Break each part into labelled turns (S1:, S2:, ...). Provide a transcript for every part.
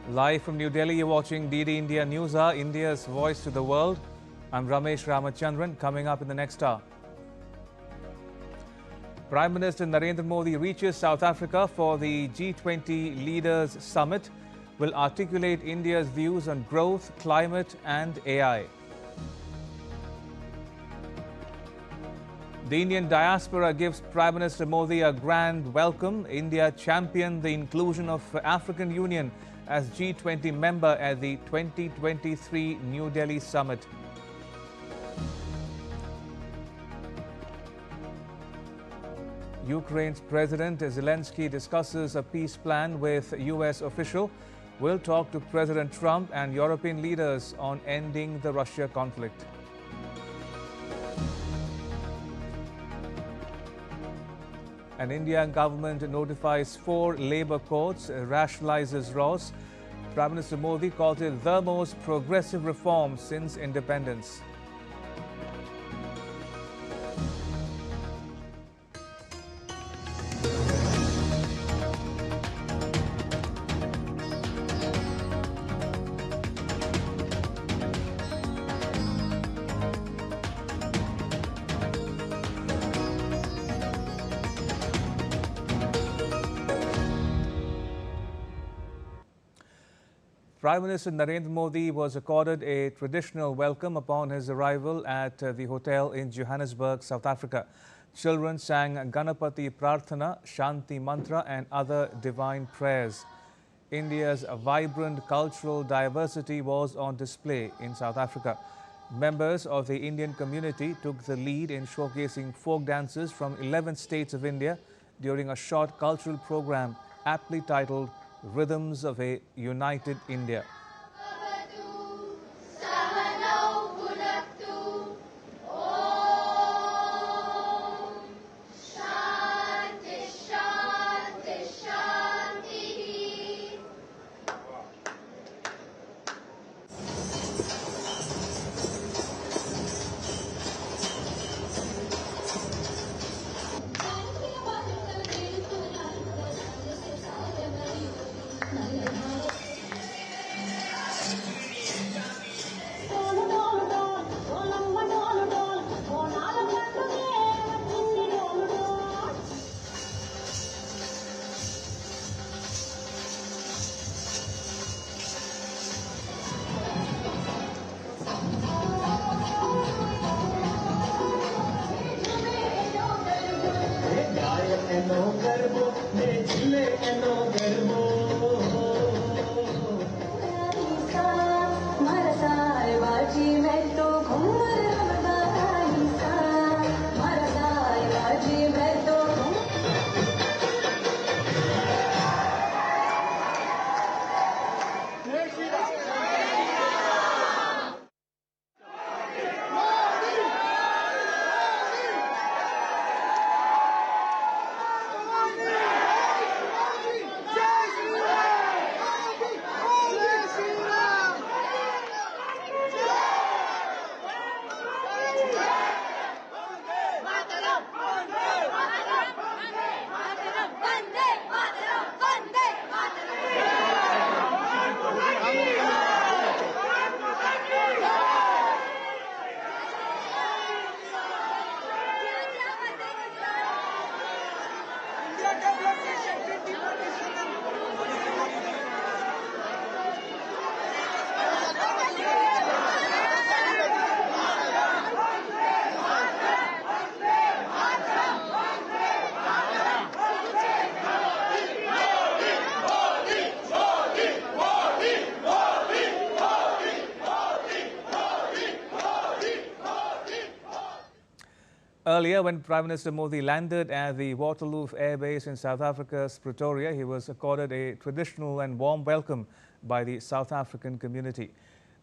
S1: Live from New Delhi, you're watching DD India Newshour, India's voice to the world. I'm Ramesh Ramachandran. Coming up in the next hour, Prime Minister Narendra Modi reaches South Africa for the G20 Leaders Summit. Will articulate India's views on growth, climate and AI. The Indian diaspora gives Prime Minister Modi a grand welcome. India championed the inclusion of African Union as G20 member at the 2023 New Delhi summit. Ukraine's President Zelensky discusses a peace plan with US official. Will talk to President Trump and European leaders on ending the Russia conflict. An Indian government notifies 4 labour courts, rationalizes laws. Prime Minister Modi called it the most progressive reform since independence. Prime Minister Narendra Modi was accorded a traditional welcome upon his arrival at the hotel in Johannesburg, South Africa. Children sang Ganapati Prarthana, Shanti Mantra and other divine prayers. India's vibrant cultural diversity was on display in South Africa. Members of the Indian community took the lead in showcasing folk dances from 11 states of India during a short cultural program aptly titled Rhythms of a United India. Earlier, when Prime Minister Modi landed at the Waterloo Air Base in South Africa's Pretoria, he was accorded a traditional and warm welcome by the South African community.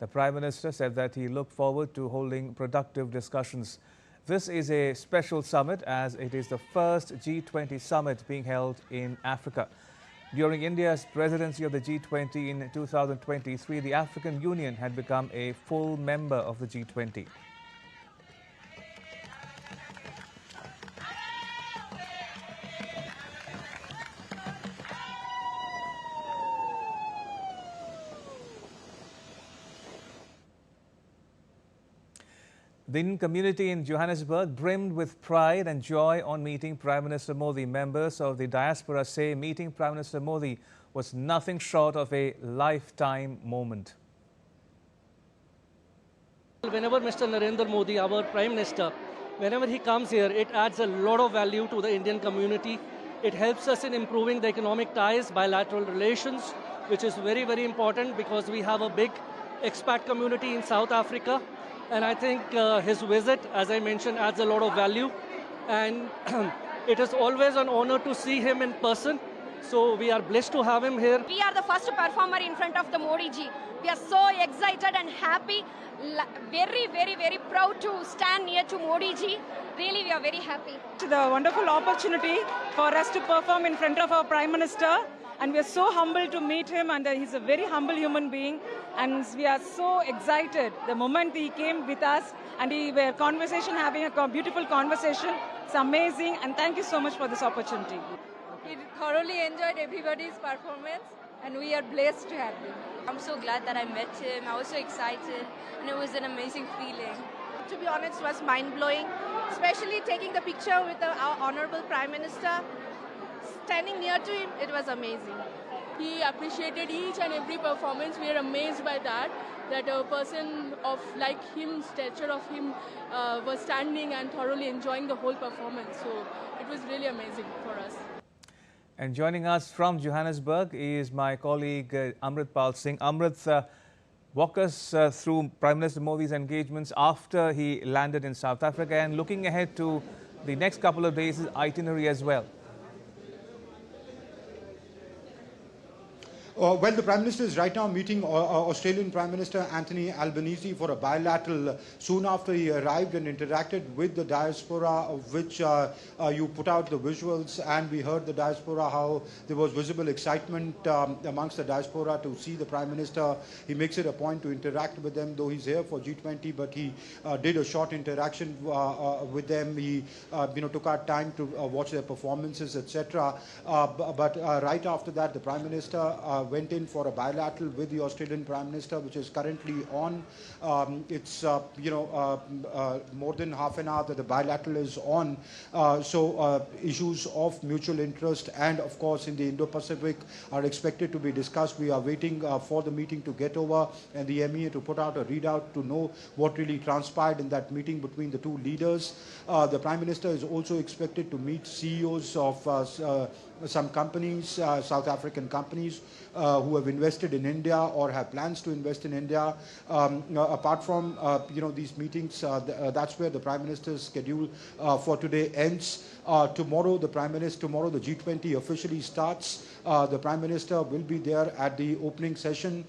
S1: The Prime Minister said that he looked forward to holding productive discussions. This is a special summit as it is the first G20 summit being held in Africa. During India's presidency of the G20 in 2023, the African Union had become a full member of the G20. The Indian community in Johannesburg brimmed with pride and joy on meeting Prime Minister Modi. Members of the diaspora say meeting Prime Minister Modi was nothing short of a lifetime moment.
S2: Whenever Mr. Narendra Modi, our Prime Minister, whenever he comes here, it adds a lot of value to the Indian community. It helps us in improving the economic ties, bilateral relations, which is very, very important because we have a big expat community in South Africa. And I think his visit, as I mentioned, adds a lot of value. And it is always an honor to see him in person. So we are blessed to have him here.
S3: We are the first performer in front of the Modi ji. We are so excited and happy, very, very, very proud to stand near to Modi ji. Really, we are very happy.
S4: It's a wonderful opportunity for us to perform in front of our Prime Minister. And we are so humbled to meet him, and he's a very humble human being. And we are so excited the moment he came with us and we were having a beautiful conversation. It's amazing, and thank you so much for this opportunity.
S5: We thoroughly enjoyed everybody's performance, and we are blessed to have him.
S6: I'm so glad that I met him. I was so excited, and it was an amazing feeling.
S7: To be honest, it was mind-blowing, especially taking the picture with our Honorable Prime Minister. Standing near to him, it was amazing.
S5: He appreciated each and every performance. We are amazed by that a person of like him, stature of him, was standing and thoroughly enjoying the whole performance. So it was really amazing for us.
S1: And joining us from Johannesburg is my colleague Amritpal Singh. Amrit, walk us through Prime Minister Modi's engagements after he landed in South Africa and looking ahead to the next couple of days' itinerary as well.
S8: Well, the Prime Minister is right now meeting Australian Prime Minister Anthony Albanese for a bilateral soon after he arrived and interacted with the diaspora, of which you put out the visuals, and we heard the diaspora how there was visible excitement amongst the diaspora to see the Prime Minister. He makes it a point to interact with them, though he's here for G20, but he did a short interaction with them. He took out time to watch their performances, etc. But right after that, the Prime Minister went in for a bilateral with the Australian Prime Minister, which is currently on. It's more than half an hour that the bilateral is on. So issues of mutual interest and, of course, in the Indo-Pacific are expected to be discussed. We are waiting for the meeting to get over and the MEA to put out a readout to know what really transpired in that meeting between the two leaders. The Prime Minister is also expected to meet CEOs of some companies, South African companies, who have invested in India or have plans to invest in India. Apart from these meetings, that's where the Prime Minister's schedule for today ends. Tomorrow, the G20 officially starts. The Prime Minister will be there at the opening session.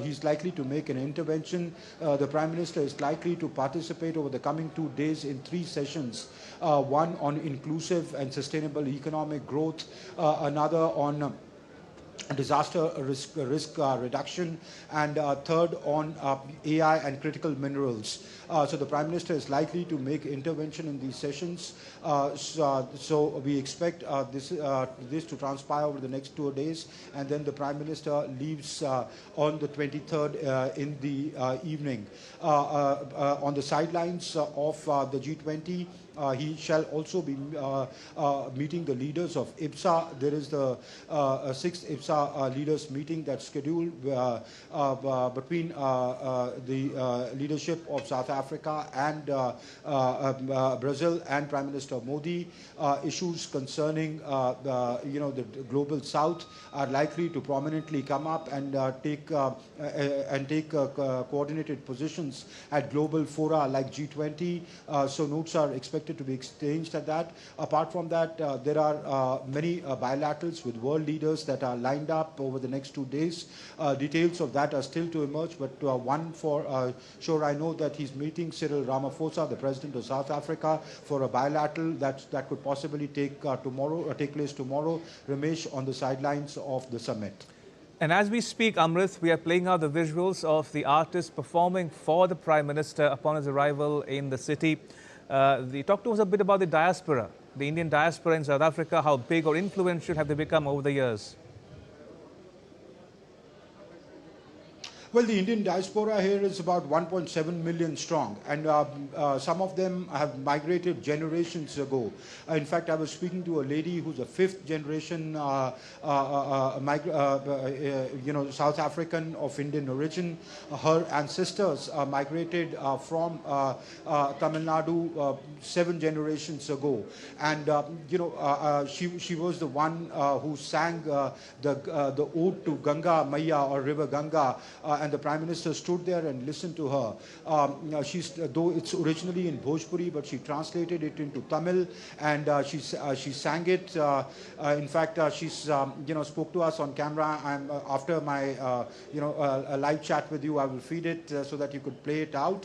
S8: He's likely to make an intervention. The Prime Minister is likely to participate over the coming 2 days in 3 sessions. One on inclusive and sustainable economic growth, another on disaster risk reduction, and third on AI and critical minerals. So the Prime Minister is likely to make intervention in these sessions. So we expect this to transpire over the next 2 days, and then the Prime Minister leaves on the 23rd in the evening. On the sidelines of the G20, he shall also be meeting the leaders of IPSA. There is the 6th IPSA leaders meeting that's scheduled between the leadership of South Africa and Brazil and Prime Minister Modi. Issues concerning the global South are likely to prominently come up and take coordinated positions at global fora like G20. So notes are expected to be exchanged at that. Apart from that, there are many bilaterals with world leaders that are lined up over the next 2 days. Details of that are still to emerge, but one for sure I know that he's meeting Cyril Ramaphosa, the President of South Africa, for a bilateral that could possibly take place tomorrow. Ramesh, on the sidelines of the summit.
S1: And as we speak, Amrit, we are playing out the visuals of the artists performing for the Prime Minister upon his arrival in the city. Talk to us a bit about the diaspora, the Indian diaspora in South Africa. How big or influential have they become over the years?
S8: Well, the Indian diaspora here is about 1.7 million strong, and some of them have migrated generations ago. In fact, I was speaking to a lady who's a fifth generation, South African of Indian origin. Her ancestors migrated from Tamil Nadu 7 generations ago, and she was the one who sang the ode to Ganga Maya, or River Ganga, and the Prime Minister stood there and listened to her. Though it's originally in Bhojpuri, but she translated it into Tamil, and she sang it. In fact, she's spoke to us on camera. After my a live chat with you, I will feed it so that you could play it out.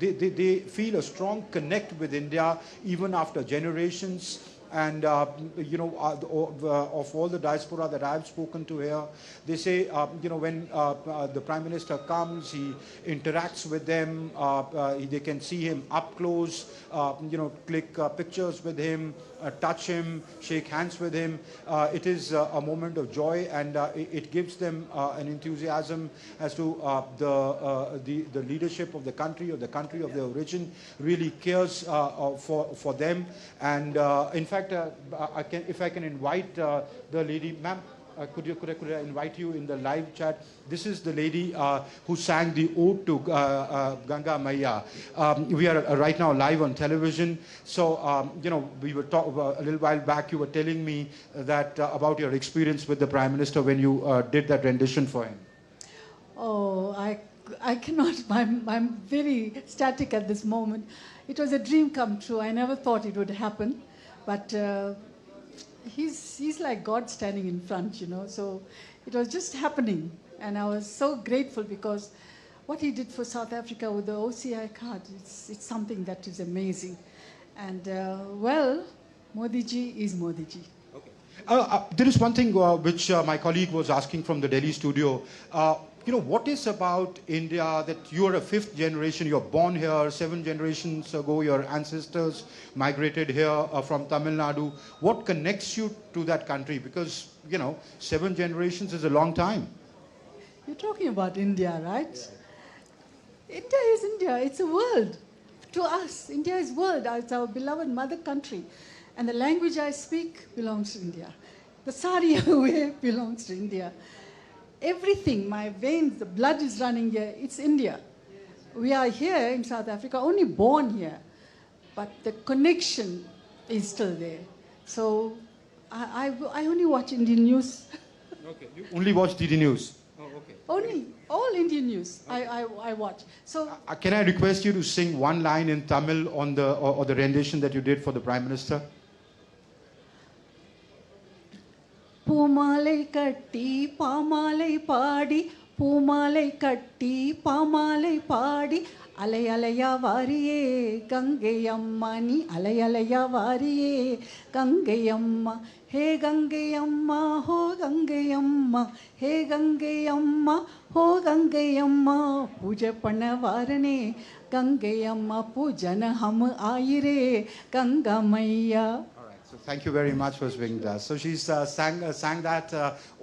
S8: They feel a strong connect with India even after generations. And of all the diaspora that I've spoken to here, they say when the Prime Minister comes, he interacts with them. They can see him up close, click pictures with him, touch him, shake hands with him. It is a moment of joy, and it gives them an enthusiasm as to the leadership of the country, or the country of their origin, really cares for them. And in fact, if I can invite the lady, ma'am. Could I invite you in the live chat? This is the lady who sang the ode to Ganga Maya. We are right now live on television. So, we were talking a little while back. You were telling me that about your experience with the Prime Minister when you did that rendition for him.
S9: Oh, I cannot. I'm very static at this moment. It was a dream come true. I never thought it would happen, but. He's like God standing in front, so it was just happening, and I was so grateful because what he did for South Africa with the OCI card, it's something that is amazing. And Modi ji is Modi ji.
S8: Okay. There is one thing which my colleague was asking from the Delhi studio. What is about India that you're a fifth generation, you're born here, 7 generations ago, your ancestors migrated here from Tamil Nadu. What connects you to that country? Because, 7 generations is a long time.
S9: You're talking about India, right? Yeah. India is India. It's a world. To us, India is world. It's our beloved mother country. And the language I speak belongs to India. The sari I wear belongs to India. Everything, my veins, the blood is running here, it's India. We are here in South Africa, only born here, but the connection is still there. So I only watch Indian news.
S8: Okay, you only watch DD News? Oh, okay.
S9: Only, all Indian news I watch. So
S8: can I request you to sing one line in Tamil on the rendition that you did for the Prime Minister?
S9: பூமாலை கட்டி பாமாலை பாடி பூமாலை கட்டி பாமாலை பாடி அலை அலையா வாரியே கங்கை அம்மா நீ அலை அலையா வாரியே கங்கை அம்மா ஹே கங்கை அம்மா ஹோ கங்கை அம்மா ஹே கங்கை அம்மா ஹோ கங்கை அம்மா பூஜை பண்ண வாரனே கங்கை அம்மா பூஜன ஹம் ஆயிரே கங்கா மையா.
S8: So thank you very much for speaking to us. So she's sang that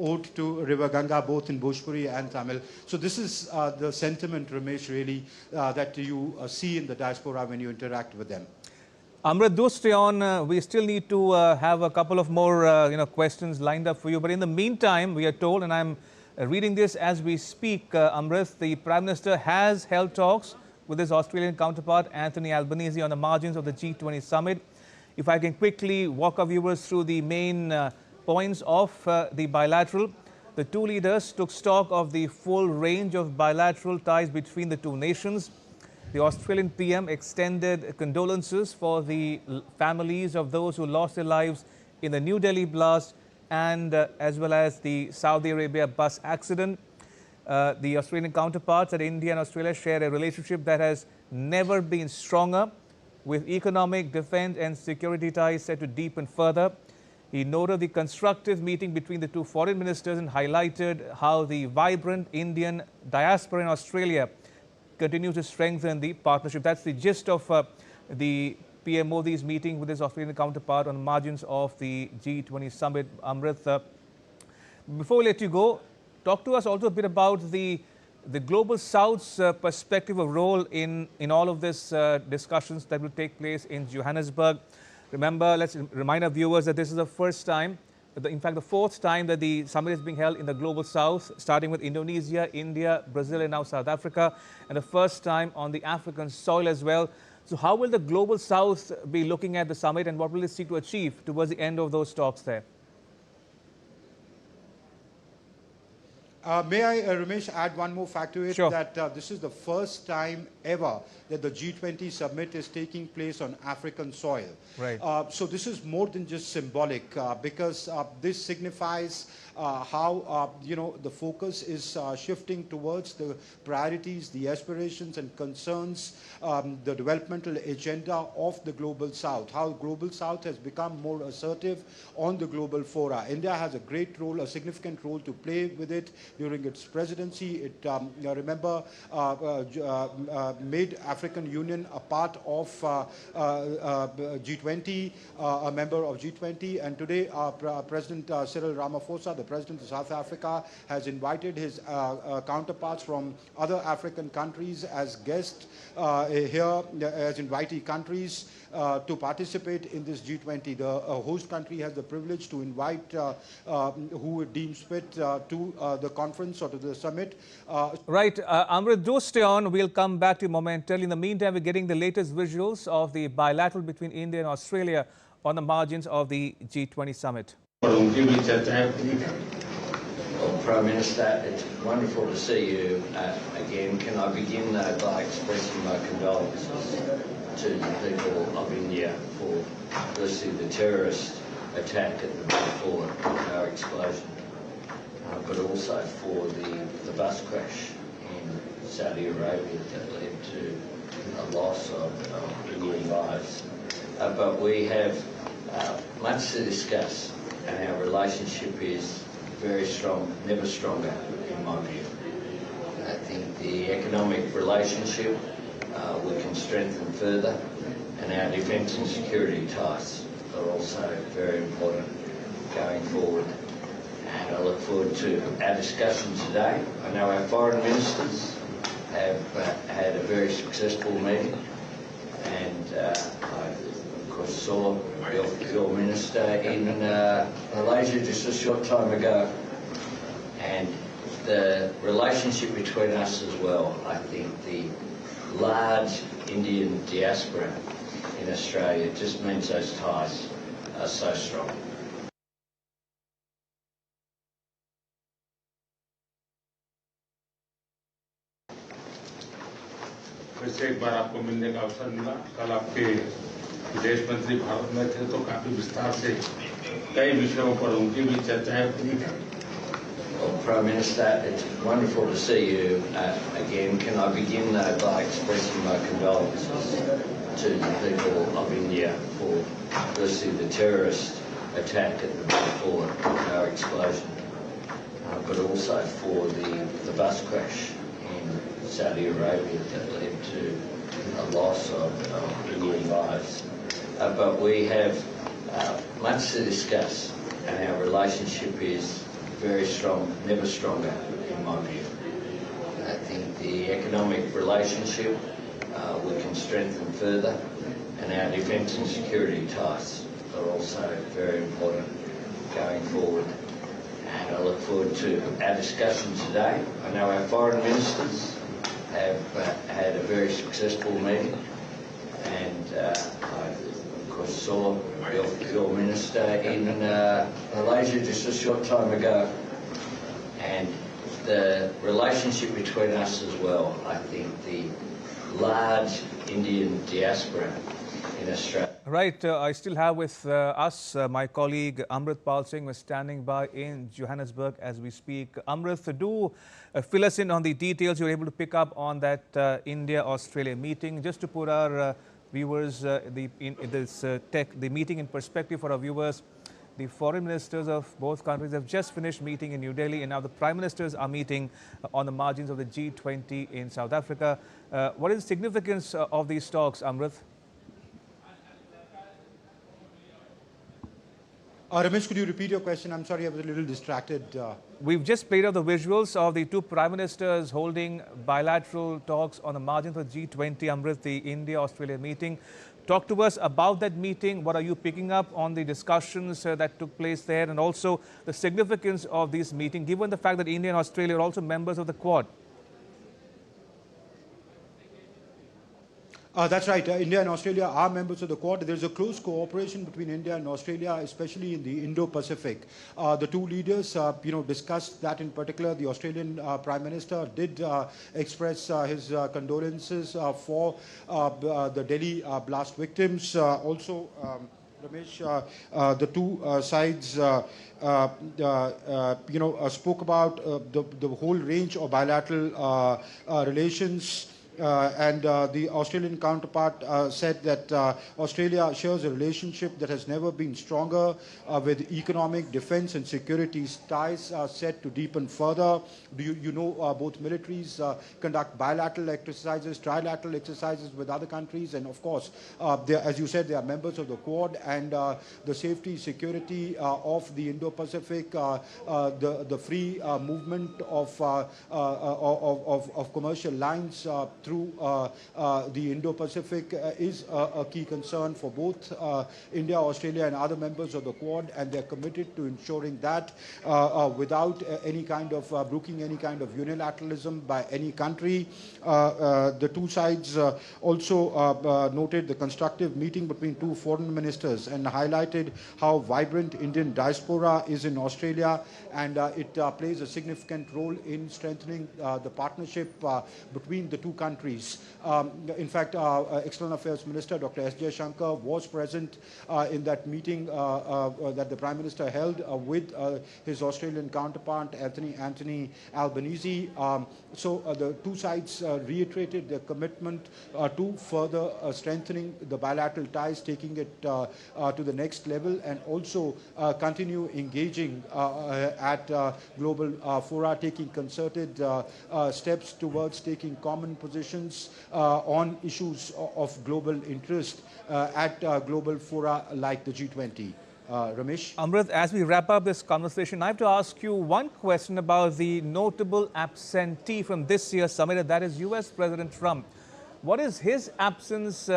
S8: ode to River Ganga both in Bhojpuri and Tamil. So this is the sentiment, Ramesh, really, that you see in the diaspora when you interact with them.
S1: Amrit, do stay on. We still need to have a couple of more questions lined up for you. But in the meantime, we are told, and I'm reading this as we speak, Amrit, the Prime Minister has held talks with his Australian counterpart, Anthony Albanese, on the margins of the G20 summit. If I can quickly walk our viewers through the main points of the bilateral. The two leaders took stock of the full range of bilateral ties between the two nations. The Australian PM extended condolences for the families of those who lost their lives in the New Delhi blast and as well as the Saudi Arabia bus accident. The Australian counterparts at India and Australia share a relationship that has never been stronger, with economic, defense and security ties set to deepen further. He noted the constructive meeting between the two foreign ministers and highlighted how the vibrant Indian diaspora in Australia continues to strengthen the partnership. That's the gist of the PM Modi's meeting with his Australian counterpart on the margins of the G20 summit. Amrit, before we let you go, talk to us also a bit about the Global South's perspective or role in all of this discussions that will take place in Johannesburg. Remember, let's remind our viewers that this is the first time, in fact, the fourth time that the summit is being held in the Global South, starting with Indonesia, India, Brazil, and now South Africa, and the first time on the African soil as well. So how will the Global South be looking at the summit, and what will it seek to achieve towards the end of those talks there?
S8: May I, Ramesh, add one more fact to it?
S1: Sure.
S8: That this is the first time ever that the G20 summit is taking place on African soil.
S1: Right.
S8: So this is more than just symbolic because this signifies how the focus is shifting towards the priorities, the aspirations and concerns, the developmental agenda of the Global South, how Global South has become more assertive on the global fora. India has a great role, a significant role to play with it during its presidency. It, remember, made African Union a part of G20, a member of G20, and today President Cyril Ramaphosa, the President of South Africa, has invited his counterparts from other African countries as guests here, as invitee countries to participate in this G20. The host country has the privilege to invite who it deems fit to the conference or to the summit.
S1: Right. Amrit, do stay on. We'll come back to you momentarily. In the meantime, we're getting the latest visuals of the bilateral between India and Australia on the margins of the G20 summit.
S10: Well, Prime Minister, it's wonderful to see you again. Can I begin by expressing my condolences to the people of India for, firstly, the terrorist attack at the Bilateral power explosion, but also for the bus crash in Saudi Arabia that led to a loss of Indian lives. But we have much to discuss, and our relationship is very strong, never stronger, in my view. I think the economic relationship we can strengthen further, and our defence and security ties are also very important going forward. And I look forward to our discussion today. I know our foreign ministers have had a very successful meeting, and I, of course, saw your minister in Malaysia just a short time ago, and the relationship between us as well. I think the large Indian diaspora in Australia just means those ties are so strong.
S11: फिर से एक बार आपको मिलने का अवसर मिला। कल आपके विदेश मंत्री भारत में थे तो काफी विस्तार से कई विषयों पर उनकी भी चर्चाएं हुई।
S10: Well, Prime Minister, it's wonderful to see you again. Can I begin by expressing my condolences to the people of India for, firstly, the terrorist attack at the Bilateral power explosion, but also for the bus crash in Saudi Arabia that led to a loss of Indian lives. But we have much to discuss, and our relationship is very strong, never stronger, in my view. I think the economic relationship we can strengthen further, and our defence and security ties are also very important going forward. And I look forward to our discussion today. I know our foreign ministers have had a very successful meeting, and I, of course, saw your minister in Malaysia just a short time ago, and the relationship between us as well. I think the large Indian diaspora in Australia.
S1: Right, I still have with us my colleague Amrit Pal Singh, who is standing by in Johannesburg as we speak. Amrit, do fill us in on the details you were able to pick up on that India-Australia meeting. Just to put our viewers, the meeting in perspective for our viewers, the foreign ministers of both countries have just finished meeting in New Delhi, and now the prime ministers are meeting on the margins of the G20 in South Africa. What is the significance of these talks, Amrit?
S8: Ramesh, could you repeat your question? I'm sorry, I was a little distracted.
S1: We've just played out the visuals of the two prime ministers holding bilateral talks on the margins of G20, Amrit, the India-Australia meeting. Talk to us about that meeting. What are you picking up on the discussions that took place there, and also the significance of this meeting, given the fact that India and Australia are also members of the Quad?
S8: That's right. India and Australia are members of the Quad. There's a close cooperation between India and Australia, especially in the Indo-Pacific. The two leaders, discussed that in particular. The Australian Prime Minister did express his condolences for the Delhi blast victims. Also, Ramesh, the two sides, spoke about the whole range of bilateral relations. And the Australian counterpart said that Australia shares a relationship that has never been stronger, with economic, defense and security ties set to deepen further. Both militaries conduct bilateral exercises, trilateral exercises with other countries, and of course, as you said, they are members of the Quad, and the safety, security of the Indo-Pacific, the free movement of commercial lines through the Indo-Pacific is a key concern for both India, Australia and other members of the Quad, and they're committed to ensuring that without any kind of broking any kind of unilateralism by any country. The two sides also noted the constructive meeting between two foreign ministers and highlighted how vibrant Indian diaspora is in Australia, and it plays a significant role in strengthening the partnership between the two countries. In fact, External Affairs Minister Dr. S. Jaishankar was present in that meeting that the Prime Minister held with his Australian counterpart, Anthony Albanese. So the two sides reiterated their commitment to further strengthening the bilateral ties, taking it to the next level, and also continue engaging at global fora, taking concerted steps towards taking common positions on issues of global interest at global fora like the G20. Ramesh?
S1: Amrit, as we wrap up this conversation, I have to ask you one question about the notable absentee from this year's summit, and that is US President Trump. What is his absence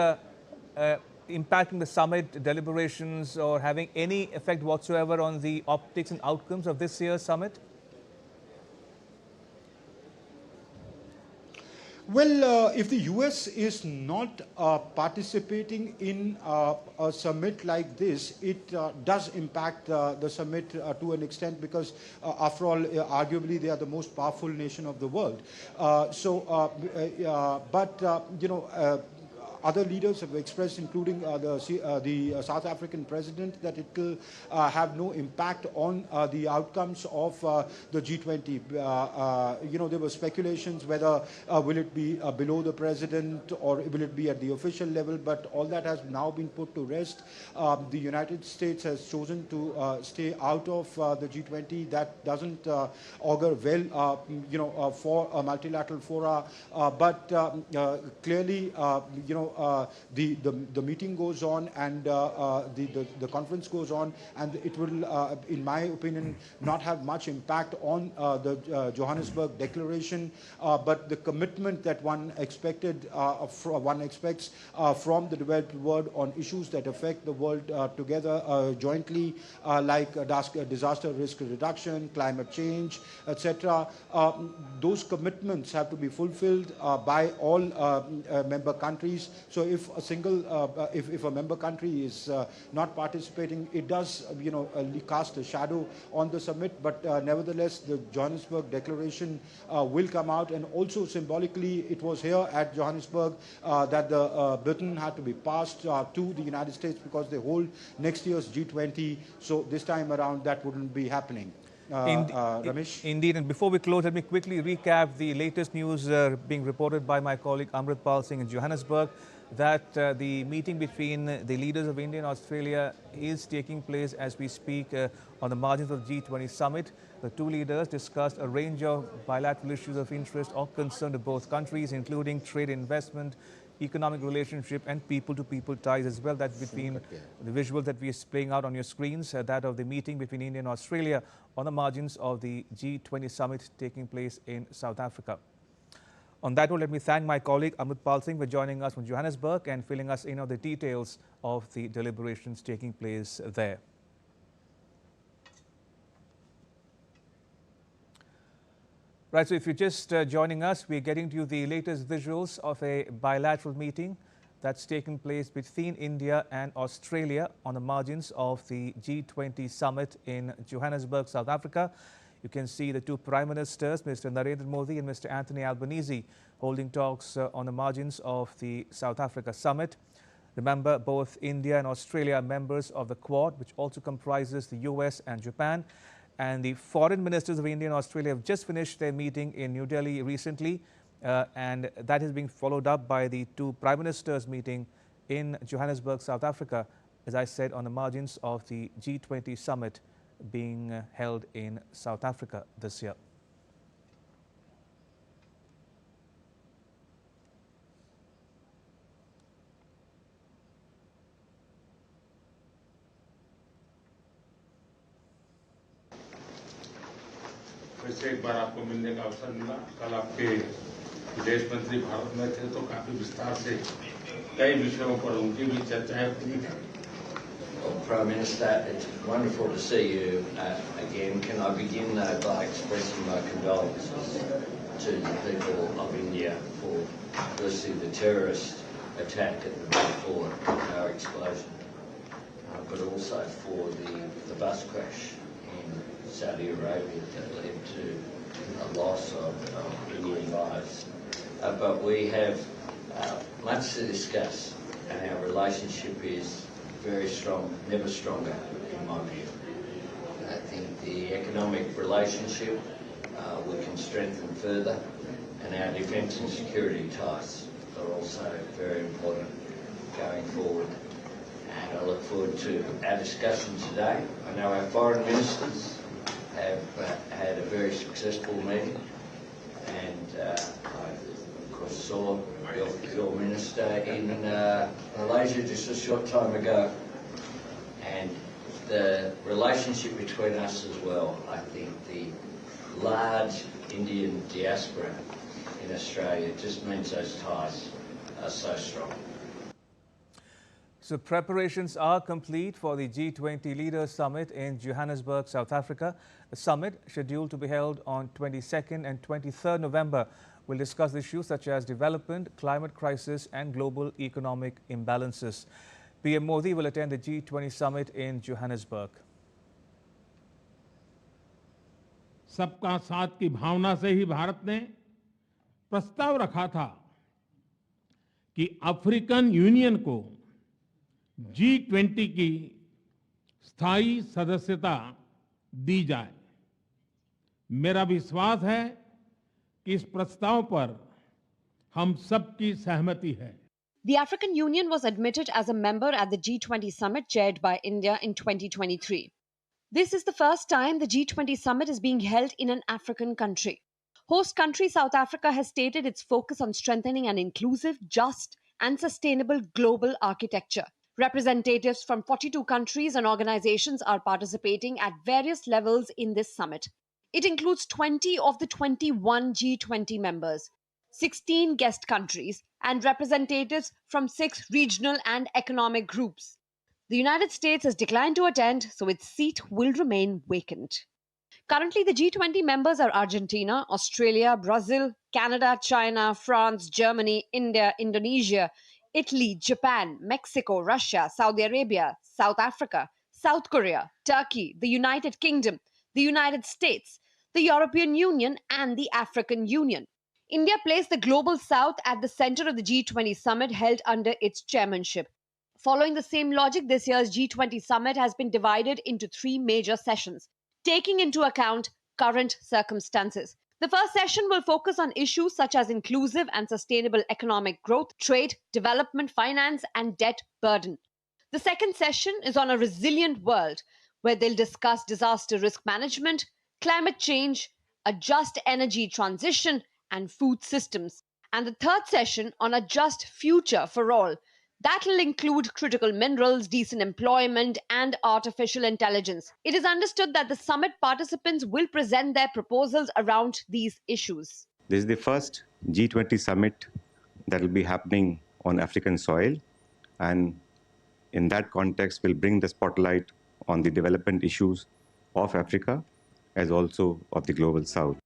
S1: impacting the summit deliberations or having any effect whatsoever on the optics and outcomes of this year's summit?
S8: Well, if the US is not participating in a summit like this, it does impact the summit to an extent, because after all, arguably they are the most powerful nation of the world. Other leaders have expressed, including the South African president, that it will have no impact on the outcomes of the G20. There were speculations whether will it be below the president or will it be at the official level, but all that has now been put to rest. The United States has chosen to stay out of the G20. That doesn't augur well, for a multilateral fora. But clearly, the meeting goes on, and the conference goes on, and it will, in my opinion, not have much impact on the Johannesburg Declaration. But the commitment that one expects from the developed world on issues that affect the world together jointly, like disaster risk reduction, climate change, etc. Those commitments have to be fulfilled by all member countries. So if a if a member country is not participating, it does cast a shadow on the summit. But nevertheless, the Johannesburg Declaration will come out, and also symbolically, it was here at Johannesburg that the Britain had to be passed to the United States, because they hold next year's G20. So this time around, that wouldn't be happening. Ramesh?
S1: Indeed, and before we close, let me quickly recap the latest news being reported by my colleague Amrit Pal Singh in Johannesburg, that the meeting between the leaders of India and Australia is taking place as we speak on the margins of the G20 summit. The two leaders discussed a range of bilateral issues of interest or concern to both countries, including trade, investment, economic relationship and people-to-people ties as well. That's between the visuals that we are playing out on your screens, that of the meeting between India and Australia on the margins of the G20 summit taking place in South Africa. On that note, let me thank my colleague Amritpal Singh for joining us from Johannesburg and filling us in on the details of the deliberations taking place there. Right, so if you're just joining us, we're getting to you the latest visuals of a bilateral meeting that's taken place between India and Australia on the margins of the G20 summit in Johannesburg, South Africa. You can see the two Prime Ministers, Mr. Narendra Modi and Mr. Anthony Albanese, holding talks on the margins of the South Africa summit. Remember, both India and Australia are members of the Quad, which also comprises the US and Japan. And the foreign ministers of India and Australia have just finished their meeting in New Delhi recently, and that is being followed up by the two Prime Ministers meeting in Johannesburg, South Africa, as I said, on the margins of the G20 summit being held in South Africa this year.
S11: फिर से एक बार आपको मिलने का अवसर मिला। कल आपके विदेश मंत्री भारत में थे तो काफी विस्तार से कई विषयों पर उनकी भी चर्चाएं हुई हैं।
S10: Prime Minister, it's wonderful to see you again. Can I begin by expressing my condolences to the people of India for firstly the terrorist attack at the Bilateral car explosion, but also for the bus crash in Saudi Arabia that led to a loss of Indian lives. But we have much to discuss, and our relationship is very strong, never stronger in my view. I think the economic relationship we can strengthen further, and our defence and security ties are also very important going forward. And I look forward to our discussion today. I know our foreign ministers have had a very successful meeting, and I of course saw your minister in Malaysia just a short time ago, and the relationship between us as well. I think the large Indian diaspora in Australia just means those ties are so strong.
S1: So preparations are complete for the G20 Leaders Summit in Johannesburg, South Africa. The summit, scheduled to be held on 22nd and 23rd November, will discuss issues such as development, climate crisis and global economic imbalances. PM Modi will attend the G20 summit in Johannesburg.
S12: सबका साथ की भावना से ही भारत ने प्रस्ताव रखा था कि African union को G20 की स्थायी सदस्यता दी जाए। मेरा विश्वास है कि इस प्रस्ताव पर हम सबकी सहमति है।
S13: The African Union was admitted as a member at the G20 summit chaired by India in 2023. This is the first time the G20 summit is being held in an African country. Host country South Africa has stated its focus on strengthening an inclusive, just and sustainable global architecture. Representatives from 42 countries and organizations are participating at various levels in this summit. It includes 20 of the 21 G20 members, 16 guest countries, and representatives from 6 regional and economic groups. The United States has declined to attend, so its seat will remain vacant. Currently, the G20 members are Argentina, Australia, Brazil, Canada, China, France, Germany, India, Indonesia, Italy, Japan, Mexico, Russia, Saudi Arabia, South Africa, South Korea, Turkey, the United Kingdom, the United States, the European Union, and the African Union. India placed the Global South at the center of the G20 summit held under its chairmanship. Following the same logic, this year's G20 summit has been divided into 3 major sessions, taking into account current circumstances. The first session will focus on issues such as inclusive and sustainable economic growth, trade, development, finance, and debt burden. The second session is on a resilient world, where they'll discuss disaster risk management, climate change, a just energy transition, and food systems. and the third session on a just future for all. That will include critical minerals, decent employment, and artificial intelligence. It is understood that the summit participants will present their proposals around these issues.
S14: This is the first G20 summit that will be happening on African soil, and in that context will bring the spotlight on the development issues of Africa as also of the global south.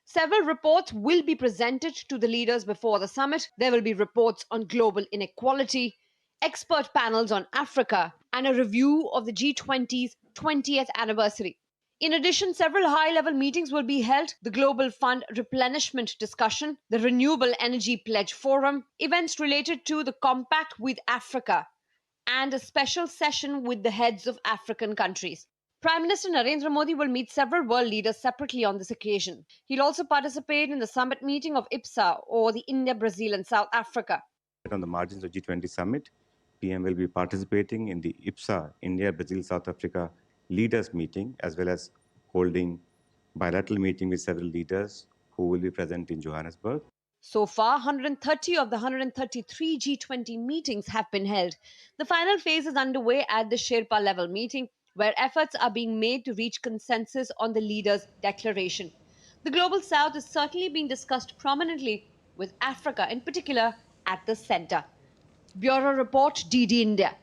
S13: Several reports will be presented to the leaders before the summit. There will be reports on global inequality, expert panels on Africa, and a review of the G20's 20th anniversary. In addition, several high-level meetings will be held: the Global Fund Replenishment Discussion, the Renewable Energy Pledge Forum, events related to the Compact with Africa, and a special session with the heads of African countries. Prime Minister Narendra Modi will meet several world leaders separately on this occasion. He'll also participate in the summit meeting of IPSA, or the India, Brazil and South Africa.
S14: On the margins of G20 summit, PM will be participating in the IPSA, India, Brazil, South Africa leaders meeting, as well as holding bilateral meeting with several leaders who will be present in Johannesburg.
S13: So far, 130 of the 133 G20 meetings have been held. The final phase is underway at the Sherpa level meeting, where efforts are being made to reach consensus on the leaders' declaration. The Global South is certainly being discussed prominently, with Africa in particular at the center. Bureau Report, DD India.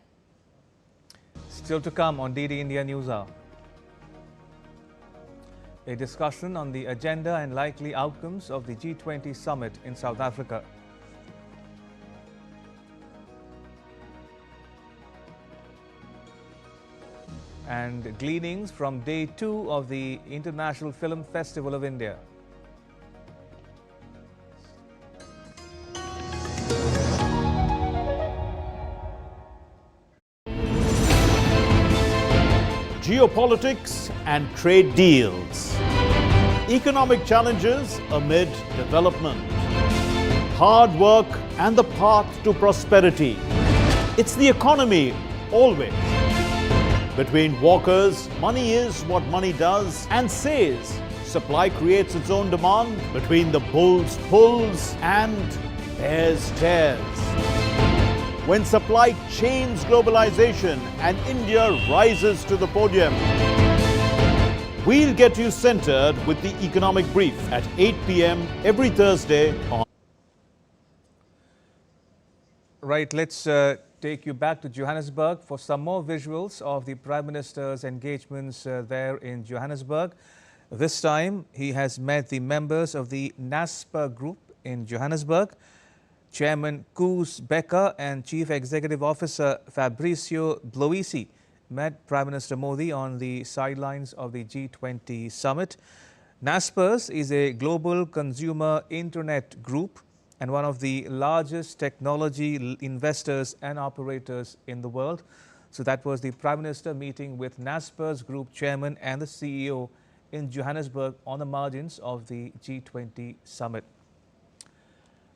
S1: Still to come on DD India Newshour. A discussion on the agenda and likely outcomes of the G20 summit in South Africa. And gleanings from day 2 of the International Film Festival of India.
S15: Geopolitics and trade deals. Economic challenges amid development. Hard work and the path to prosperity. It's the economy always. Between walkers, money is what money does and says. Supply creates its own demand. Between the bulls pulls and bears tears. When supply chains globalization and India rises to the podium. We'll get you centered with the Economic Brief at 8 p.m. every Thursday on.
S1: Right, let's take you back to Johannesburg for some more visuals of the Prime Minister's engagements there in Johannesburg. This time, he has met the members of the NASPER group in Johannesburg. Chairman Koos Becker and Chief Executive Officer Fabricio Bloisi met Prime Minister Modi on the sidelines of the G20 summit. NASPERS is a global consumer internet group and one of the largest technology investors and operators in the world. So that was the Prime Minister meeting with NASPERS Group Chairman and the CEO in Johannesburg on the margins of the G20 summit.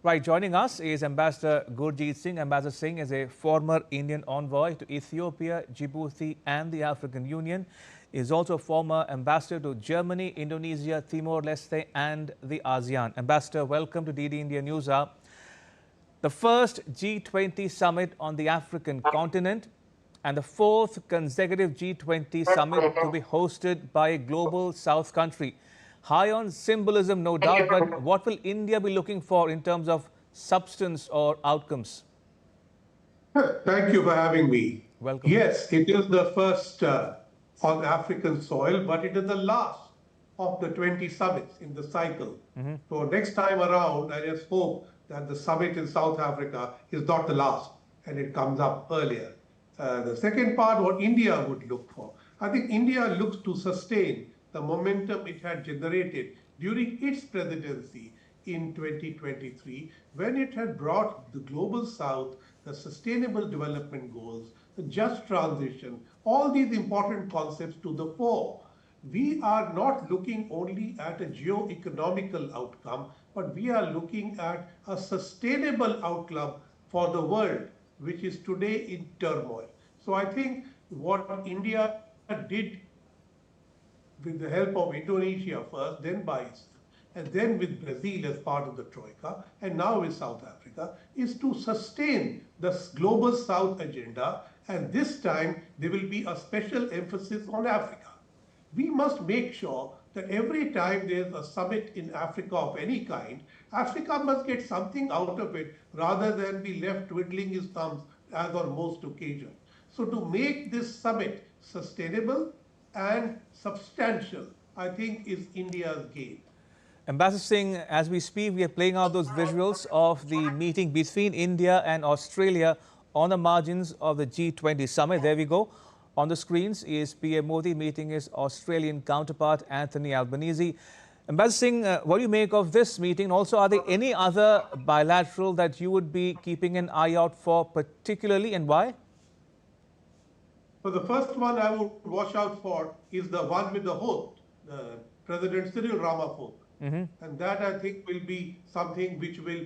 S1: Right, joining us is Ambassador Gurjeet Singh. Ambassador Singh is a former Indian envoy to Ethiopia, Djibouti and the African Union. He is also a former ambassador to Germany, Indonesia, Timor-Leste and the ASEAN. Ambassador, welcome to DD India Newshour. The first G20 summit on the African continent and the fourth consecutive G20 summit to be hosted by a global South country. High on symbolism, no doubt, but what will India be looking for in terms of substance or outcomes?
S16: Thank you for having me.
S1: Welcome.
S16: Yes, it is the first on African soil, but it is the last of the 20 summits in the cycle. So next time around, I just hope that the summit in South Africa is not the last and it comes up earlier. The second part, what India would look for. I think India looks to sustain the momentum it had generated during its presidency in 2023, when it had brought the Global South, the Sustainable Development Goals, the just transition, all these important concepts to the fore. We are not looking only at a geo-economical outcome, but we are looking at a sustainable outcome for the world, which is today in turmoil. So I think what India did with the help of Indonesia first, then by itself, and then with Brazil as part of the Troika, and now with South Africa, is to sustain the Global South agenda, and this time there will be a special emphasis on Africa. We must make sure that every time there's a summit in Africa of any kind, Africa must get something out of it rather than be left twiddling his thumbs as on most occasions. So to make this summit sustainable and substantial, I think is India's game.
S1: Ambassador Singh, as we speak, we are playing out those visuals of the meeting between India and Australia on the margins of the G20 summit. There we go. On the screens is PM Modi meeting his Australian counterpart, Anthony Albanese. Ambassador Singh, what do you make of this meeting? Also, are there any other bilateral that you would be keeping an eye out for particularly, and why?
S16: So the first one I would watch out for is the one with the host, President Cyril Ramaphosa. And that, I think, will be something which will,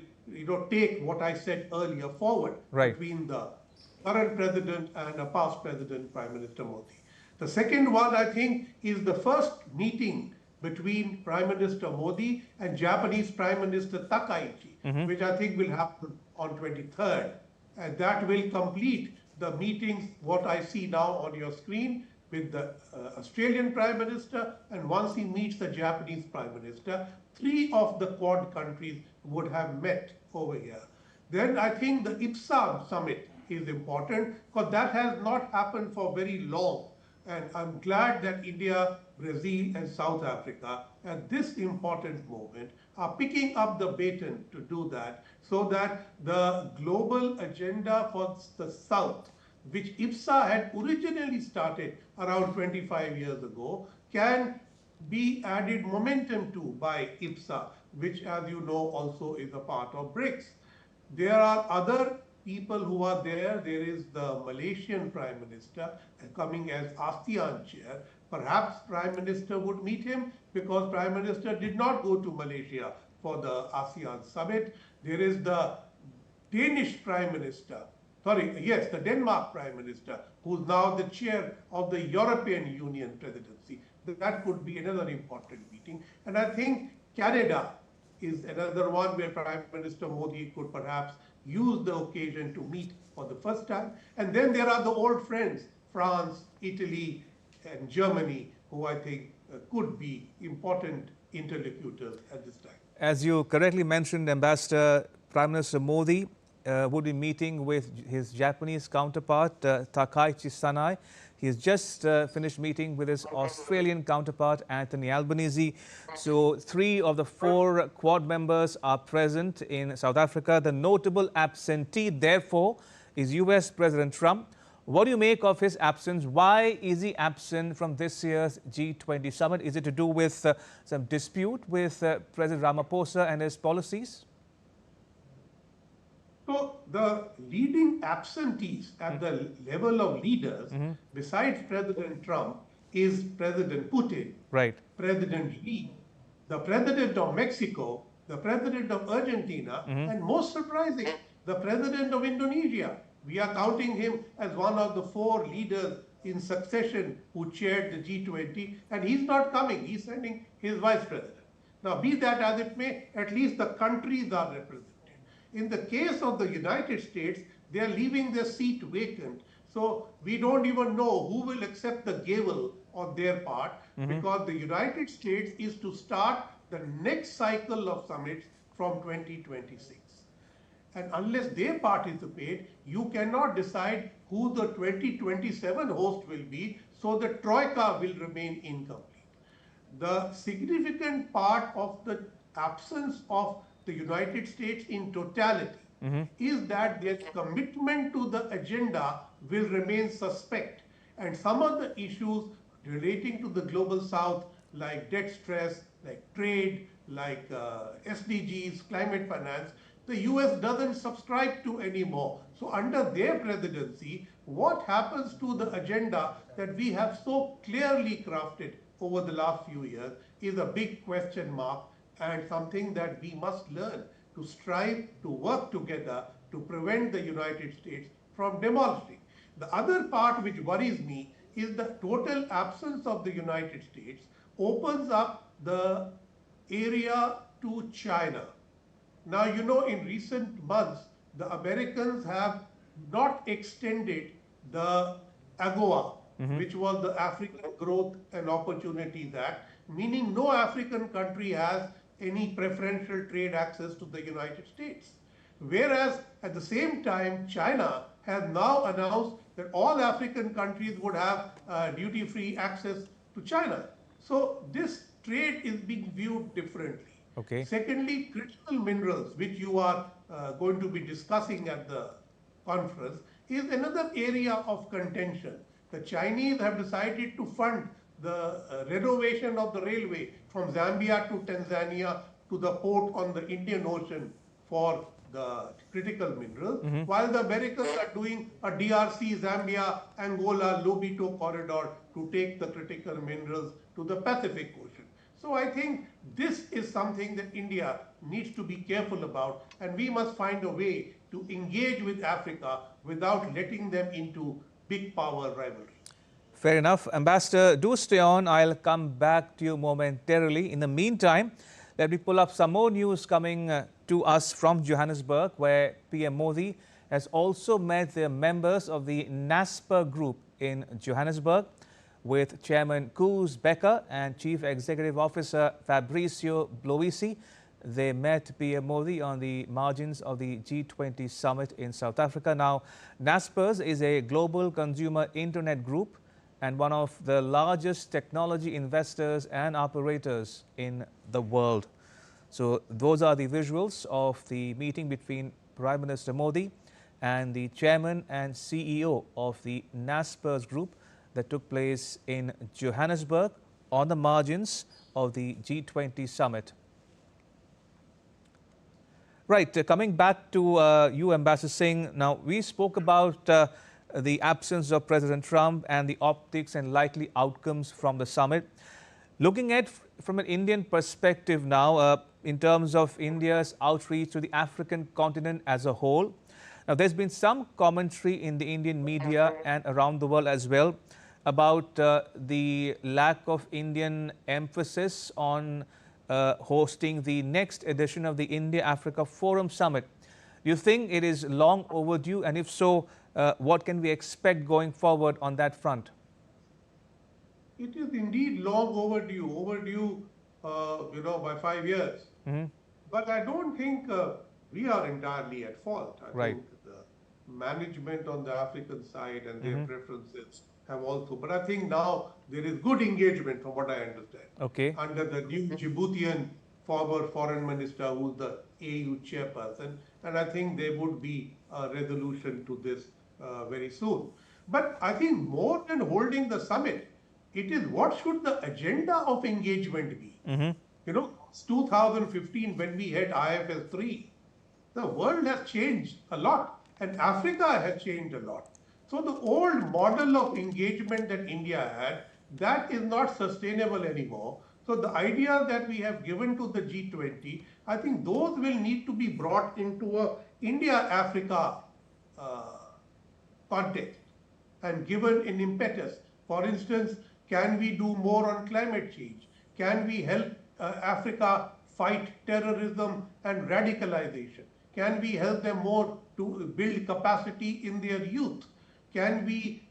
S16: take what I said earlier forward between the current president and a past president, Prime Minister Modi. The second one, I think, is the first meeting between Prime Minister Modi and Japanese Prime Minister Takaichi, which I think will happen on 23rd. And that will complete the meetings, what I see now on your screen, with the Australian Prime Minister, and once he meets the Japanese Prime Minister, 3 of the Quad countries would have met over here. Then I think the IPSA summit is important, because that has not happened for very long. And I'm glad that India, Brazil and South Africa at this important moment are picking up the baton to do that, so that the global agenda for the South, which IPSA had originally started around 25 years ago, can be added momentum to by IPSA, which, as you know, also is a part of BRICS. There are other people who are there. There is the Malaysian Prime Minister coming as ASEAN chair. Perhaps Prime Minister would meet him, because Prime Minister did not go to Malaysia for the ASEAN summit. There is the Danish Prime Minister, the Denmark Prime Minister, who's now the chair of the European Union presidency. That could be another important meeting. And I think Canada is another one where Prime Minister Modi could perhaps use the occasion to meet for the first time. And then there are the old friends, France, Italy, and Germany, who I think could be important interlocutors at this time.
S1: As you correctly mentioned, Ambassador, Prime Minister Modi would be meeting with his Japanese counterpart, Takaichi Sanai. He has just finished meeting with his Australian counterpart, Anthony Albanese. So 3 of the 4 Quad members are present in South Africa. The notable absentee, therefore, is US President Trump. What do you make of his absence? Why is he absent from this year's G20 summit? Is it to do with some dispute with President Ramaphosa and his policies?
S16: So the leading absentees at the level of leaders, besides President Trump, is President Putin, President Xi, the President of Mexico, the President of Argentina, and most surprising, the President of Indonesia. We are counting him as one of the 4 leaders in succession who chaired the G20, and he's not coming. He's sending his vice president. Now, be that as it may, at least the countries are represented. In the case of the United States, they are leaving their seat vacant. So we don't even know who will accept the gavel on their part, because the United States is to start the next cycle of summits from 2026. And unless they participate, you cannot decide who the 2027 host will be, so the Troika will remain incomplete. The significant part of the absence of the United States in totality is that their commitment to the agenda will remain suspect. And some of the issues relating to the Global South, like debt stress, like trade, like SDGs, climate finance, the US doesn't subscribe to anymore. So under their presidency, what happens to the agenda that we have so clearly crafted over the last few years is a big question mark, and something that we must learn to strive to work together to prevent the United States from demolishing. The other part which worries me is the total absence of the United States opens up the area to China. Now, you know, in recent months, the Americans have not extended the AGOA, which was the African Growth and Opportunities Act, meaning no African country has any preferential trade access to the United States. Whereas at the same time, China has now announced that all African countries would have duty-free access to China. So this trade is being viewed differently.
S1: Okay.
S16: Secondly, critical minerals, which you are going to be discussing at the conference, is another area of contention. The Chinese have decided to fund the renovation of the railway from Zambia to Tanzania to the port on the Indian Ocean for the critical minerals, while the Americans are doing a DRC, Zambia, Angola, Lobito corridor to take the critical minerals to the Pacific Ocean. So I think this is something that India needs to be careful about, and we must find a way to engage with Africa without letting them into big power rivalry.
S1: Fair enough. Ambassador, do stay on. I'll come back to you momentarily. In the meantime, let me pull up some more news coming to us from Johannesburg, where PM Modi has also met the members of the NASPER group in Johannesburg with Chairman Koos Bekker and Chief Executive Officer Fabrizio Bloisi. They met PM Modi on the margins of the G20 summit in South Africa. Now, NASPERS is a global consumer internet group and one of the largest technology investors and operators in the world. So those are the visuals of the meeting between Prime Minister Modi and the chairman and CEO of the NASPERS group that took place in Johannesburg on the margins of the G20 summit. Right, coming back to you, Ambassador Singh. Now, we spoke about the absence of President Trump and the optics and likely outcomes from the summit. Looking at from an Indian perspective now, in terms of India's outreach to the African continent as a whole. Now, there's been some commentary in the Indian media and around the world as well about the lack of Indian emphasis on hosting the next edition of the India-Africa Forum Summit. Do you think it is long overdue? And if so, what can we expect going forward on that front?
S16: It is indeed long overdue, by 5 years. But I don't think we are entirely at fault. I think the management on the African side and their preferences have also. But I think now there is good engagement from what I understand.
S1: Okay.
S16: Under the new Djiboutian former foreign minister who's the AU chairperson. And I think there would be a resolution to this very soon. But I think more than holding the summit, it is what should the agenda of engagement be? You know, it's 2015 when we had IFS 3. The world has changed a lot and Africa has changed a lot. So the old model of engagement that India had, that is not sustainable anymore. So the idea that we have given to the G20, I think those will need to be brought into a India-Africa context and given an impetus. For instance, can we do more on climate change? Can we help Africa fight terrorism and radicalization? Can we help them more to build capacity in their youth? Can we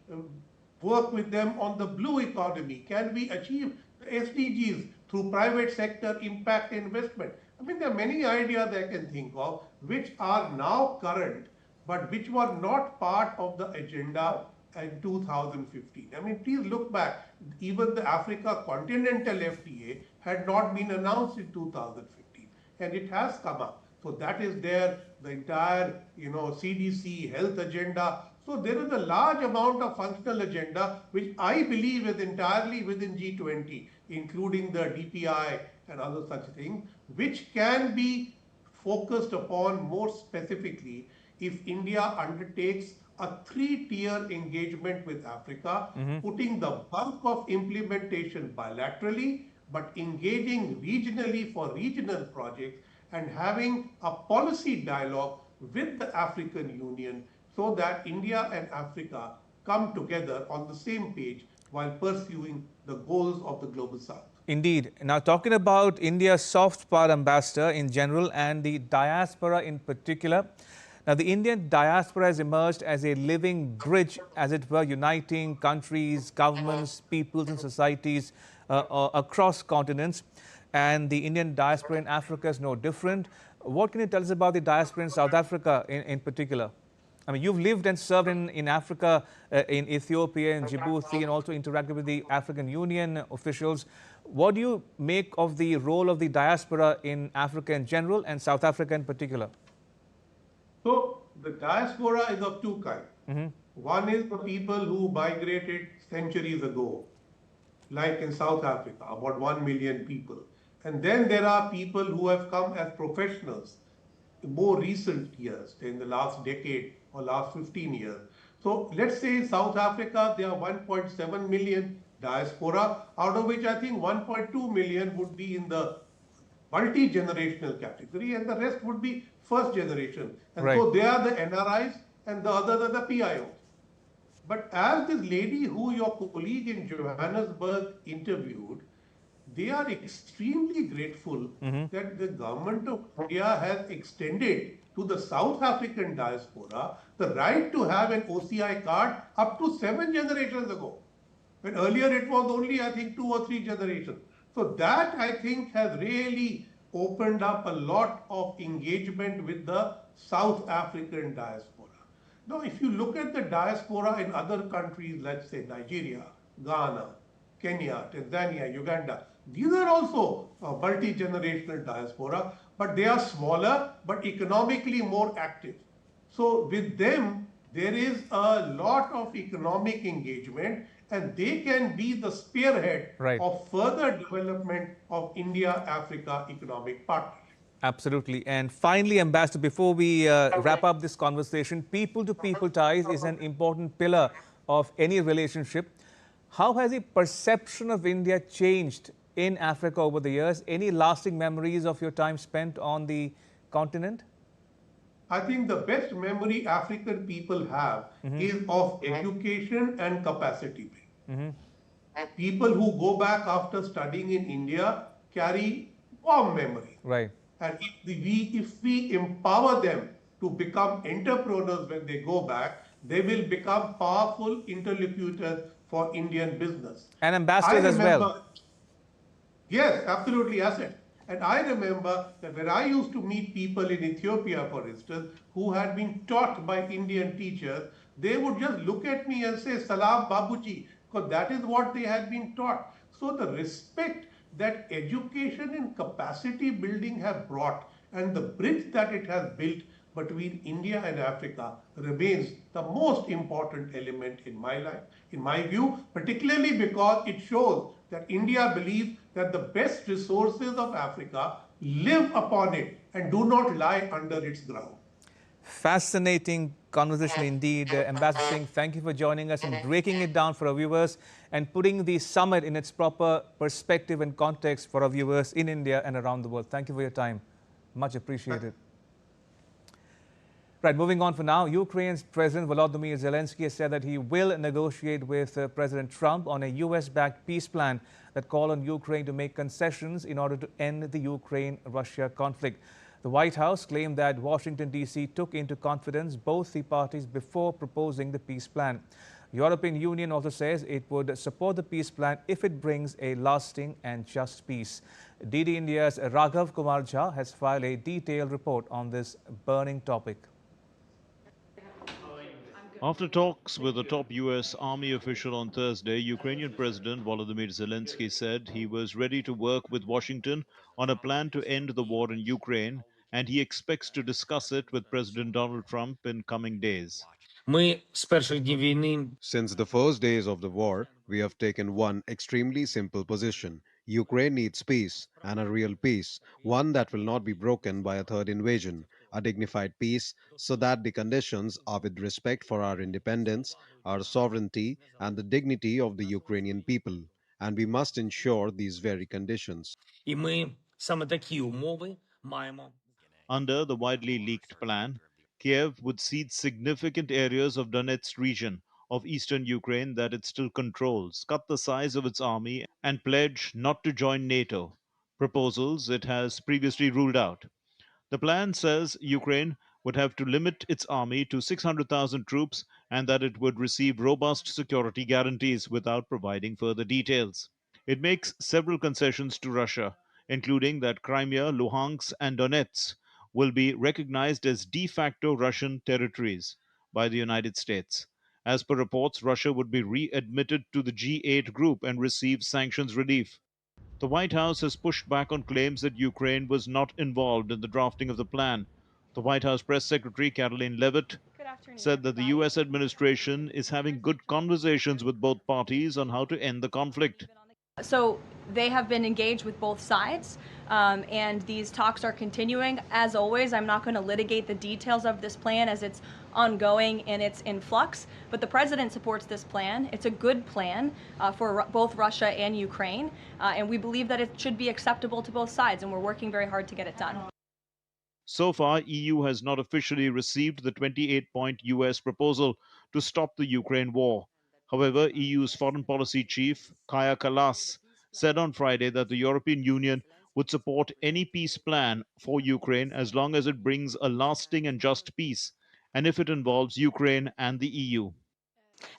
S16: work with them on the blue economy? Can we achieve SDGs through private sector impact investment? I mean, there are many ideas I can think of which are now current, but which were not part of the agenda in 2015. I mean, please look back. Even the Africa Continental FTA had not been announced in 2015, and it has come up. So that is there, the entire, CDC health agenda. So there is a large amount of functional agenda, which I believe is entirely within G20, including the DPI and other such things, which can be focused upon more specifically if India undertakes a 3-tier engagement with Africa, putting the bulk of implementation bilaterally, but engaging regionally for regional projects and having a policy dialogue with the African Union so that India and Africa come together on the same page while pursuing the goals of the Global South.
S1: Indeed. Now, talking about India's soft power ambassador in general and the diaspora in particular. Now, the Indian diaspora has emerged as a living bridge, as it were, uniting countries, governments, peoples and societies across continents. And the Indian diaspora in Africa is no different. What can you tell us about the diaspora in South Africa in particular? I mean, you've lived and served in Africa, in Ethiopia, in Djibouti, and also interacted with the African Union officials. What do you make of the role of the diaspora in Africa in general and South Africa in particular?
S16: So, the diaspora is of two kinds. One is the people who migrated centuries ago, like in South Africa, about 1 million people. And then there are people who have come as professionals in more recent years, in the last decade or last 15 years. So let's say in South Africa, there are 1.7 million diaspora, out of which I think 1.2 million would be in the multi-generational category and the rest would be first generation. And so they are the NRIs and the others are the PIOs. But as this lady who your colleague in Johannesburg interviewed, they are extremely grateful that the government of India has extended to the South African diaspora the right to have an OCI card up to 7 generations ago. When earlier it was only, I think, 2 or 3 generations. So that, I think, has really opened up a lot of engagement with the South African diaspora. Now, if you look at the diaspora in other countries, let's say Nigeria, Ghana, Kenya, Tanzania, Uganda, these are also multi-generational diaspora, but they are smaller, but economically more active. So with them, there is a lot of economic engagement and they can be the spearhead of further development of India-Africa economic partnership.
S1: Absolutely. And finally, Ambassador, before we wrap up this conversation, people-to-people ties is an important pillar of any relationship. How has the perception of India changed in Africa over the years? Any lasting memories of your time spent on the continent?
S16: I think the best memory African people have is of education and capacity building. People who go back after studying in India carry warm memory. And if we empower them to become entrepreneurs when they go back, they will become powerful interlocutors for Indian business.
S1: And ambassadors as well.
S16: Yes, absolutely, asset. And I remember that when I used to meet people in Ethiopia, for instance, who had been taught by Indian teachers, they would just look at me and say, Salam Babuji, because that is what they had been taught. So the respect that education and capacity building have brought and the bridge that it has built between India and Africa remains the most important element in my life, in my view, particularly because it shows that India believes that the best resources of Africa live upon it and do not lie under its ground.
S1: Fascinating conversation indeed. Ambassador Singh, thank you for joining us and breaking it down for our viewers and putting the summit in its proper perspective and context for our viewers in India and around the world. Thank you for your time. Much appreciated. Right, moving on for now, Ukraine's President Volodymyr Zelensky has said that he will negotiate with President Trump on a US-backed peace plan that call on Ukraine to make concessions in order to end the Ukraine-Russia conflict. The White House claimed that Washington, D.C. took into confidence both the parties before proposing the peace plan. The European Union also says it would support the peace plan if it brings a lasting and just peace. DD India's Raghav Kumar Jha has filed a detailed report on this burning topic.
S17: After talks with a top U.S. Army official on Thursday, Ukrainian President Volodymyr Zelensky said he was ready to work with Washington on a plan to end the war in Ukraine, and he expects to discuss it with President Donald Trump in coming days.
S18: Since the first days of the war, we have taken one extremely simple position. Ukraine needs peace, and a real peace, one that will not be broken by a third invasion, a dignified peace, so that the conditions are with respect for our independence, our sovereignty, and the dignity of the Ukrainian people. And we must ensure these very conditions.
S17: Under the widely leaked plan, Kiev would cede significant areas of Donetsk region, of eastern Ukraine that it still controls, cut the size of its army, and pledge not to join NATO, proposals it has previously ruled out. The plan says Ukraine would have to limit its army to 600,000 troops and that it would receive robust security guarantees without providing further details. It makes several concessions to Russia, including that Crimea, Luhansk, and Donetsk will be recognized as de facto Russian territories by the United States. As per reports, Russia would be readmitted to the G8 group and receive sanctions relief. The White House has pushed back on claims that Ukraine was not involved in the drafting of the plan. The White House press secretary, Karoline Leavitt, said that the U.S. administration is having good conversations with both parties on how to end the conflict.
S19: So they have been engaged with both sides, and these talks are continuing. As always, I'm not going to litigate the details of this plan as it's ongoing and it's in flux, but the president supports this plan. It's a good plan for both Russia and Ukraine, and we believe that it should be acceptable to both sides, and we're working very hard to get it done.
S17: So far, EU has not officially received the 28-point US proposal to stop the Ukraine war. However, EU's foreign policy chief, Kaja Kallas, said on Friday that the European Union would support any peace plan for Ukraine as long as it brings a lasting and just peace, and if it involves Ukraine and the EU.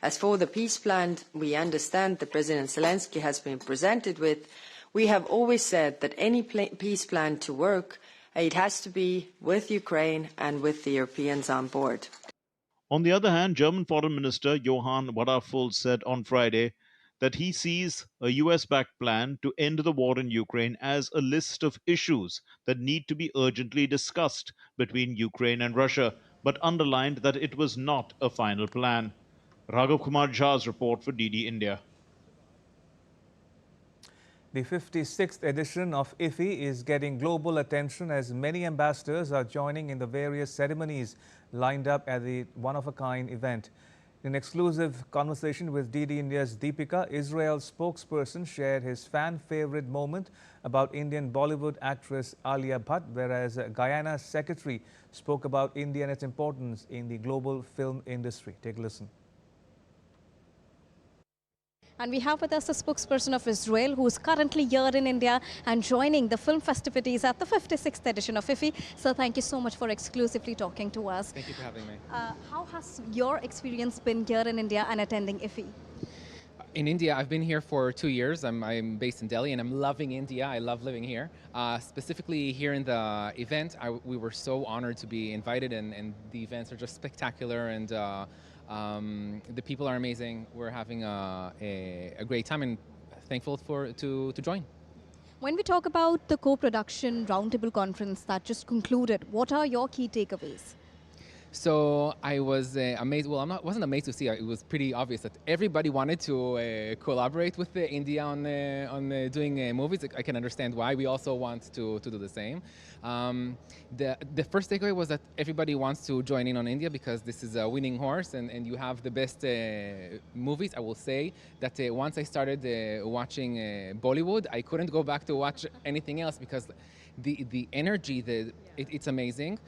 S20: As for the peace plan we understand that President Zelensky has been presented with, we have always said that any peace plan to work, it has to be with Ukraine and with the Europeans on board.
S17: On the other hand, German Foreign Minister Johann Waderfull said on Friday that he sees a US-backed plan to end the war in Ukraine as a list of issues that need to be urgently discussed between Ukraine and Russia, but underlined that it was not a final plan. Raghav Kumar Jha's report for DD India.
S1: The 56th edition of IFFI is getting global attention as many ambassadors are joining in the various ceremonies lined up at the one-of-a-kind event. In an exclusive conversation with DD India's Deepika, Israel's spokesperson shared his fan-favorite moment about Indian Bollywood actress Alia Bhatt, whereas Guyana's secretary spoke about India and its importance in the global film industry. Take a listen.
S21: And we have with us the spokesperson of Israel, who is currently here in India and joining the film festivities at the 56th edition of IFFI. So thank you so much for exclusively talking to us.
S22: Thank you for having me.
S21: How has your experience been here in India and attending IFFI?
S22: In India, I've been here for 2 years. I'm based in Delhi and I'm loving India. I love living here. Specifically here in the event, we were so honored to be invited, and the events are just spectacular, and the people are amazing. We're having a great time and thankful to join.
S21: When we talk about the co-production roundtable conference that just concluded, what are your key takeaways?
S22: So I was amazed. Well, wasn't amazed to see. It was pretty obvious that everybody wanted to collaborate with India on doing movies. I can understand why. We also want to do the same. The first takeaway was that everybody wants to join in on India because this is a winning horse, and you have the best movies. I will say that once I started watching Bollywood, I couldn't go back to watch anything else because the energy, it's amazing.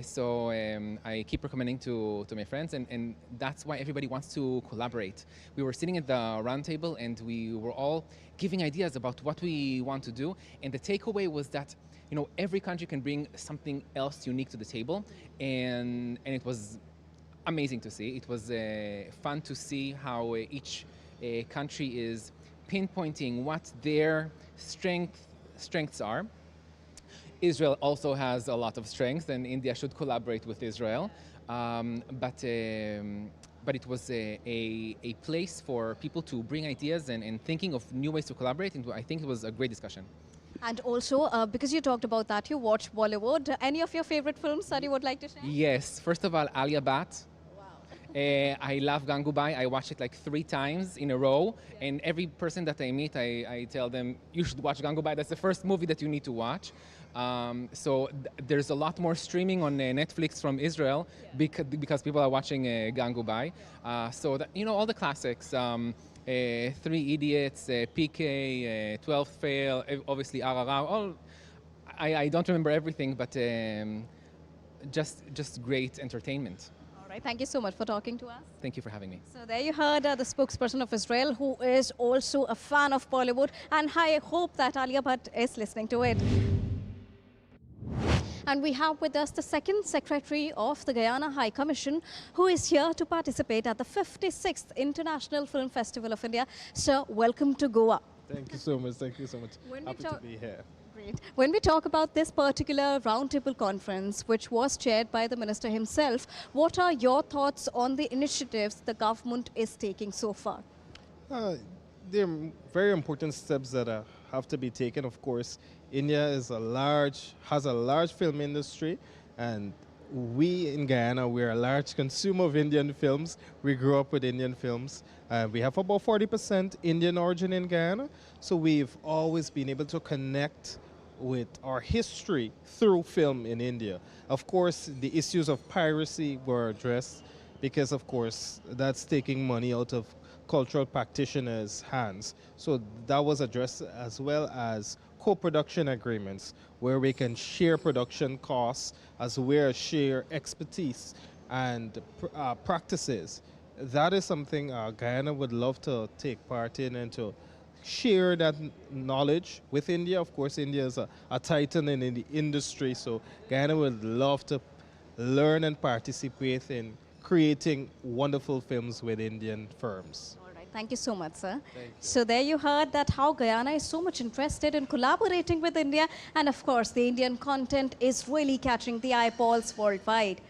S22: So I keep recommending to my friends, and that's why everybody wants to collaborate. We were sitting at the round table and we were all giving ideas about what we want to do, and the takeaway was that every country can bring something else unique to the table, and it was amazing to see. It was fun to see how each country is pinpointing what their strengths are. Israel also has a lot of strength, and India should collaborate with Israel. But it was a place for people to bring ideas and thinking of new ways to collaborate, and I think it was a great discussion.
S21: And also, because you talked about that, you watch Bollywood. Any of your favorite films that you would like to share?
S22: Yes. First of all, Alia Bhatt. I love Gangubai. I watched it like 3 times in a row, and every person that I meet, I tell them, you should watch Gangubai. That's the first movie that you need to watch. So there's a lot more streaming on Netflix from Israel because people are watching Gangubai. So that, all the classics, 3 Idiots, PK, 12th Fail, obviously RRR. I don't remember everything, but just great entertainment.
S21: right, thank you so much for talking to us.
S22: Thank you for having me.
S21: So there you heard the spokesperson of Israel, who is also a fan of Bollywood, and I hope that Alia Bhatt is listening to it. And we have with us the second secretary of the Guyana High Commission, who is here to participate at the 56th International Film Festival of India. Sir, welcome to Goa.
S2: Thank you so much. Thank you so much. Happy to be here.
S21: Great. When we talk about this particular roundtable conference, which was chaired by the minister himself, what are your thoughts on the initiatives the government is taking so far?
S2: There are very important steps that have to be taken. Of course, India has a large film industry, and we in Guyana, we're a large consumer of Indian films. We grew up with Indian films. We have about 40% Indian origin in Guyana, so we've always been able to connect with our history through film in India. Of course, the issues of piracy were addressed because, of course, that's taking money out of cultural practitioners' hands. So that was addressed, as well as co-production agreements where we can share production costs as well as share expertise and practices. That is something Guyana would love to take part in and to share that knowledge with India. Of course, India is a titan in the industry, so Guyana would love to learn and participate in creating wonderful films with Indian firms.
S21: All right, thank you so much, sir. So there you heard that how Guyana is so much interested in collaborating with India, and of course the Indian content is really catching the eyeballs worldwide.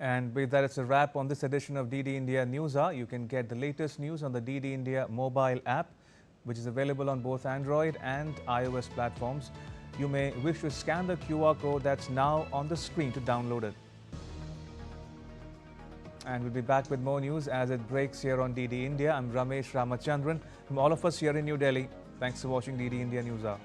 S1: And with that, it's a wrap on this edition of DD India Newshour. You can get the latest news on the DD India mobile app, which is available on both Android and iOS platforms. You may wish to scan the QR code that's now on the screen to download it. And we'll be back with more news as it breaks here on DD India. I'm Ramesh Ramachandran. From all of us here in New Delhi, thanks for watching DD India Newshour.